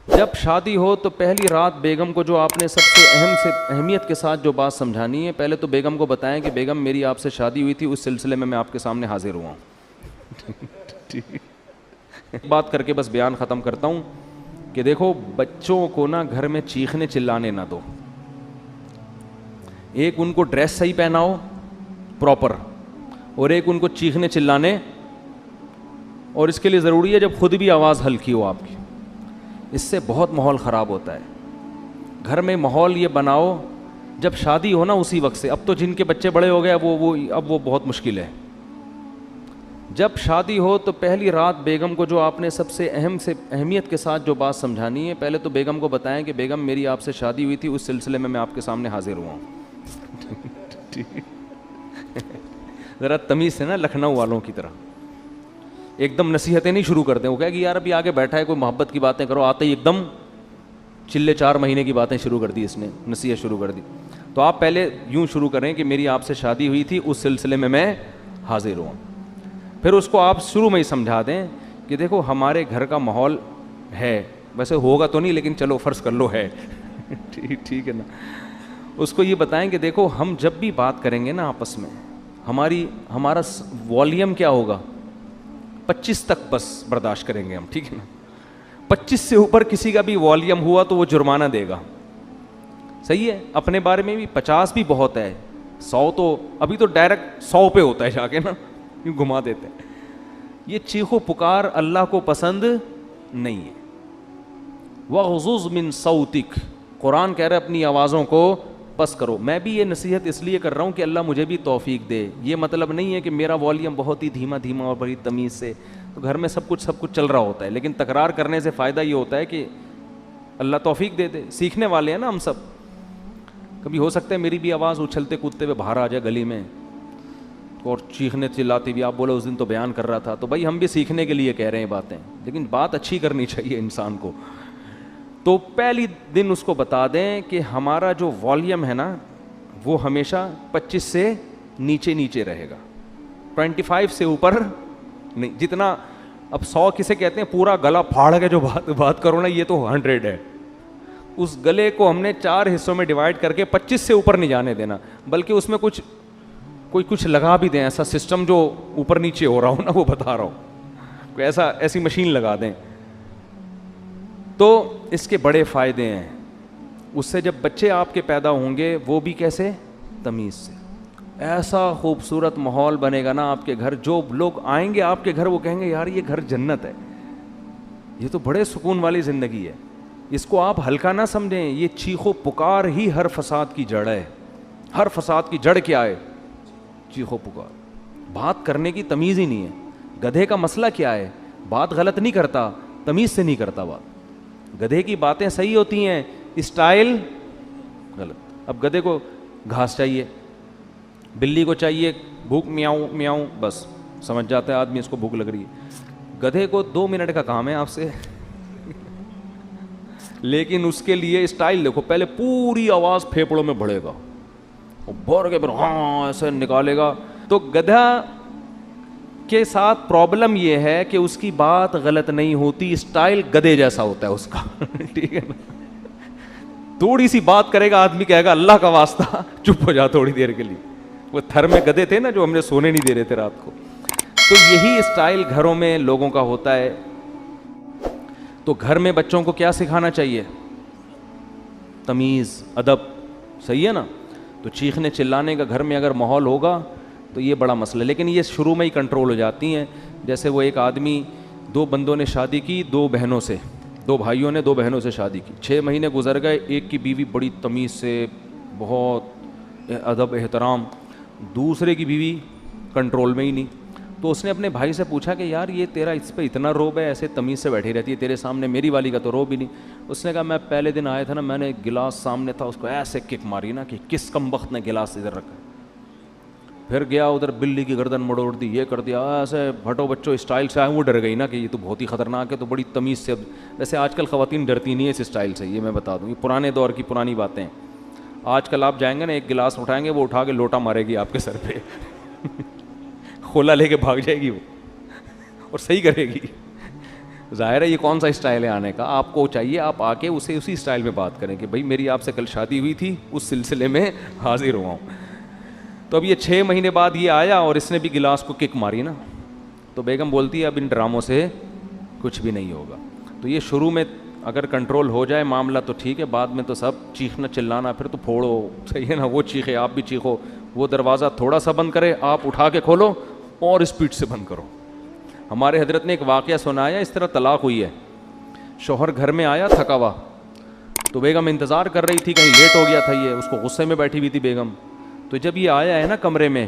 جب شادی ہو تو پہلی رات بیگم کو جو آپ نے سب سے اہمیت کے ساتھ جو بات سمجھانی ہے، پہلے تو بیگم کو بتائیں کہ بیگم میری آپ سے شادی ہوئی تھی، اس سلسلے میں آپ کے سامنے حاضر ہوا ہوں. بات کر کے بس بیان ختم کرتا ہوں کہ دیکھو بچوں کو نا گھر میں چیخنے چلانے نہ دو. ایک ان کو ڈریس صحیح پہناؤ پراپر، اور ایک ان کو چیخنے چلانے، اور اس کے لیے ضروری ہے جب خود بھی آواز ہلکی ہو آپ کی. اس سے بہت ماحول خراب ہوتا ہے. گھر میں ماحول یہ بناؤ جب شادی ہو نا اسی وقت سے. اب تو جن کے بچے بڑے ہو گئے اب وہ بہت مشکل ہے. جب شادی ہو تو پہلی رات بیگم کو جو آپ نے سب سے اہمیت کے ساتھ جو بات سمجھانی ہے، پہلے تو بیگم کو بتائیں کہ بیگم میری آپ سے شادی ہوئی تھی، اس سلسلے میں آپ کے سامنے حاضر ہوا ہوں. ذرا تمیز سے نا، لکھنؤ والوں کی طرح ایک دم نصیحتیں نہیں شروع کرتے. وہ کہے کہ یار ابھی آگے بیٹھا ہے کوئی محبت کی باتیں کرو، آتے ہی ایک دم چلے 4 مہینے کی باتیں شروع کر دی، اس نے نصیحت شروع کر دی. تو آپ پہلے یوں شروع کریں کہ میری آپ سے شادی ہوئی تھی، اس سلسلے میں حاضر ہوں. پھر اس کو آپ شروع میں ہی سمجھا دیں کہ دیکھو ہمارے گھر کا ماحول ہے، ویسے ہوگا تو نہیں لیکن چلو فرض کر لو ہے. ٹھیک ہے نا. اس کو یہ بتائیں کہ دیکھو ہم جب بھی بات کریں گے نا آپس میں، ہمارا والیوم کیا ہوگا، 25 تک بس برداشت کریں گے ہم، ٹھیک ہے نا. 25 سے اوپر کسی کا بھی والیوم ہوا تو وہ جرمانہ دے گا. صحیح ہے. اپنے بارے میں بھی 50 بھی بہت ہے، 100 تو ابھی تو ڈائریکٹ 100 پہ ہوتا ہے جا کے نا، یوں گھما دیتے ہیں. یہ چیخو پکار اللہ کو پسند نہیں ہے. وَغْضُضْ مِن صَوْتِكَ، قرآن کہہ رہا ہے اپنی آوازوں کو بس کرو. میں بھی یہ نصیحت اس لیے کر رہا ہوں کہ اللہ مجھے بھی توفیق دے. یہ مطلب نہیں ہے کہ میرا والیوم بہت ہی دھیما اور بڑی تمیز سے، تو گھر میں سب کچھ چل رہا ہوتا ہے، لیکن تکرار کرنے سے فائدہ یہ ہوتا ہے کہ اللہ توفیق دے دے. سیکھنے والے ہیں نا ہم سب. کبھی ہو سکتا ہے میری بھی آواز اچھلتے کودتے ہوئے باہر آ جائے گلی میں اور چیخنے چلاتی بھی. آپ بولے اس دن تو بیان کر رہا تھا، تو بھائی ہم بھی سیکھنے کے لیے کہہ رہے ہیں باتیں، لیکن بات اچھی کرنی چاہیے انسان کو. تو پہلی دن اس کو بتا دیں کہ ہمارا جو والیوم ہے نا وہ ہمیشہ 25 سے نیچے رہے گا، 25 سے اوپر نہیں. جتنا اب 100 کسے کہتے ہیں پورا گلا پھاڑ کے جو بات کرو نا، یہ تو 100 ہے. اس گلے کو ہم نے 4 حصوں میں ڈیوائڈ کر کے 25 سے اوپر نہیں جانے دینا، بلکہ اس میں کچھ لگا بھی دیں، ایسا سسٹم جو اوپر نیچے ہو رہا ہو نا وہ بتا رہا ہوں، کوئی ایسی مشین لگا دیں. تو اس کے بڑے فائدے ہیں. اس سے جب بچے آپ کے پیدا ہوں گے وہ بھی کیسے، تمیز سے. ایسا خوبصورت ماحول بنے گا نا آپ کے گھر، جو لوگ آئیں گے آپ کے گھر وہ کہیں گے یار یہ گھر جنت ہے، یہ تو بڑے سکون والی زندگی ہے. اس کو آپ ہلکا نہ سمجھیں. یہ چیخو پکار ہی ہر فساد کی جڑ ہے. ہر فساد کی جڑ کیا ہے، چیخو پکار. بات کرنے کی تمیز ہی نہیں ہے. گدھے کا مسئلہ کیا ہے، بات غلط نہیں کرتا، تمیز سے نہیں کرتا بات. گدھے کی باتیں صحیح ہوتی ہیں، اسٹائل غلط. اب گدھے کو گھاس چاہیے، بلی کو چاہیے بھوک میاؤں میاؤں، بس سمجھ جاتا ہے آدمی اس کو بھوک لگ رہی ہے. گدھے کو 2 منٹ کا کام ہے آپ سے لیکن اس کے لیے اسٹائل دیکھو، پہلے پوری آواز پھیپڑوں میں بڑھے گا، بھر کے پھر ہاں ایسے نکالے گا. تو گدھا کے ساتھ پرابلم یہ ہے کہ اس کی بات غلط نہیں ہوتی، اسٹائل گدھے جیسا ہوتا ہے اس کا. ٹھیک ہے نا. تھوڑی سی بات کرے گا آدمی کہے گا اللہ کا واسطہ چپ ہو جا تھوڑی دیر کے لیے. وہ تھر میں گدھے تھے نا جو ہم نے سونے نہیں دے رہے تھے رات کو. تو یہی اسٹائل گھروں میں لوگوں کا ہوتا ہے. تو گھر میں بچوں کو کیا سکھانا چاہیے، تمیز، ادب. صحیح ہے نا. تو چیخنے چلانے کا گھر میں اگر ماحول ہوگا تو یہ بڑا مسئلہ ہے، لیکن یہ شروع میں ہی کنٹرول ہو جاتی ہیں. جیسے وہ ایک آدمی، 2 بندوں نے شادی کی 2 بہنوں سے، 2 بھائیوں نے 2 بہنوں سے شادی کی. 6 مہینے گزر گئے. ایک کی بیوی بڑی تمیز سے، بہت ادب احترام، دوسرے کی بیوی کنٹرول میں ہی نہیں. تو اس نے اپنے بھائی سے پوچھا کہ یار یہ تیرا اس پہ اتنا روب ہے، ایسے تمیز سے بیٹھی رہتی ہے تیرے سامنے، میری والی کا تو روب ہی نہیں. اس نے کہا میں پہلے دن آیا تھا نا، میں نے گلاس سامنے تھا اس کو ایسے کک ماری نا کہ کس کم وقت نے گلاس ادھر رکھا. پھر گیا ادھر بلی کی گردن مڑوڑ دی، یہ کر دیا، ایسے بھٹو بچوں اسٹائل سے آئے. وہ ڈر گئی نا کہ یہ تو بہت ہی خطرناک ہے، تو بڑی تمیز سے. ویسے آج کل خواتین ڈرتی نہیں ہے اس اسٹائل سے، یہ میں بتا دوں، یہ پرانے دور کی پرانی باتیں. آج کل آپ جائیں گے نا، ایک گلاس اٹھائیں گے وہ اٹھا کے لوٹا مارے گی آپ کے سر پہ کھولا لے کے بھاگ جائے گی وہ، اور صحیح کرے گی. ظاہر ہے یہ کون سا اسٹائل ہے آنے کا. آپ کو چاہیے آپ آ کے اسے اسی اسٹائل میں بات کریں کہ بھائی میری آپ سے کل شادی ہوئی تھی, اس سلسلے میں حاضر ہوا ہوں. تو اب یہ 6 مہینے بعد یہ آیا اور اس نے بھی گلاس کو کک ماری نا, تو بیگم بولتی ہے اب ان ڈراموں سے کچھ بھی نہیں ہوگا. تو یہ شروع میں اگر کنٹرول ہو جائے معاملہ تو ٹھیک ہے, بعد میں تو سب چیخنا چلانا, پھر تو پھوڑو, صحیح ہے نا, وہ چیخے آپ بھی چیخو, وہ دروازہ تھوڑا سا بند کرے آپ اٹھا کے کھولو اور اسپیڈ سے بند کرو. ہمارے حضرت نے ایک واقعہ سنایا, اس طرح طلاق ہوئی ہے. شوہر گھر میں آیا تھکا ہوا, تو بیگم انتظار کر رہی تھی, کہیں لیٹ ہو گیا تھا یہ, اس کو غصے میں بیٹھی ہوئی تھی بیگم. تو جب یہ آیا ہے نا کمرے میں,